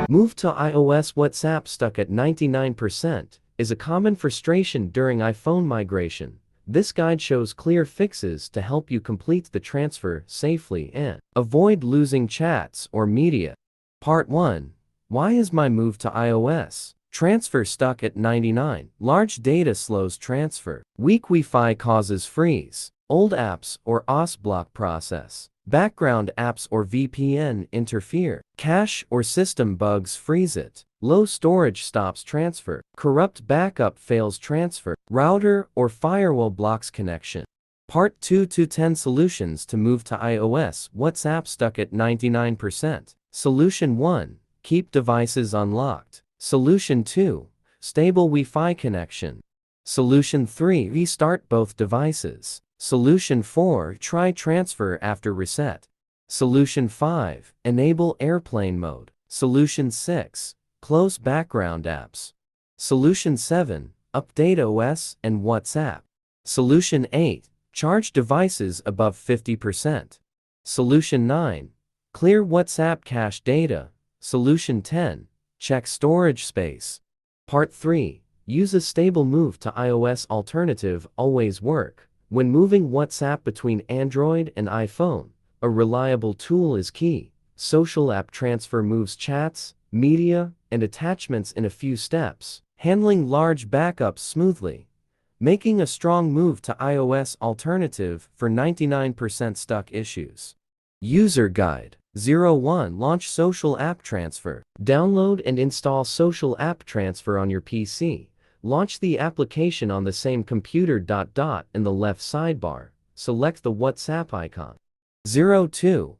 Move to iOS. WhatsApp stuck at 99% is a common frustration during iPhone migration. This guide shows clear fixes to help you complete the transfer safely and avoid losing chats or media. Part 1. Why is my move to iOS transfer stuck at 99? Large data slows transfer. Weak Wi-Fi causes freeze. Old apps or OS block process. Background apps or VPN interfere. Cache or system bugs freeze it. Low storage stops transfer. Corrupt backup fails transfer. Router or firewall blocks connection. Part 2 to 10 solutions to move to iOS. WhatsApp stuck at 99%. Solution 1. Keep devices unlocked. Solution 2. Stable Wi-Fi connection. Solution 3. Restart both devices. Solution 4. Try transfer after reset. Solution 5. Enable airplane mode. Solution 6. Close background apps. Solution 7. Update OS and WhatsApp. Solution 8. Charge devices above 50%. Solution 9. Clear WhatsApp cache data. Solution 10. Check storage space. Part 3. Use a stable move to iOS alternative. Always work. When moving WhatsApp between Android and iPhone, a reliable tool is key. Social app transfer moves chats, media, and attachments in a few steps, handling large backups smoothly, making a strong move to iOS alternative for 99% stuck issues. User Guide 01. Launch Social App Transfer. Download and install Social App Transfer on your PC. Launch the application on the same computer. In the left sidebar, select the WhatsApp icon. 02.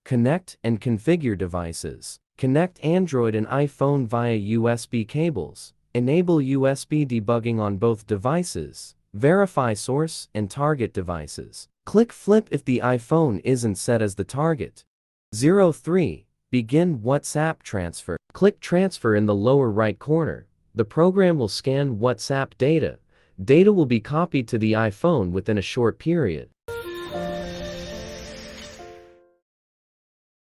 Connect and configure devices. Connect Android and iPhone via USB cables. Enable USB debugging on both devices. Verify source and target devices. Click Flip if the iPhone isn't set as the target. 03. Begin WhatsApp transfer. Click Transfer in the lower right corner. The program will scan WhatsApp data. Data will be copied to the iPhone within a short period.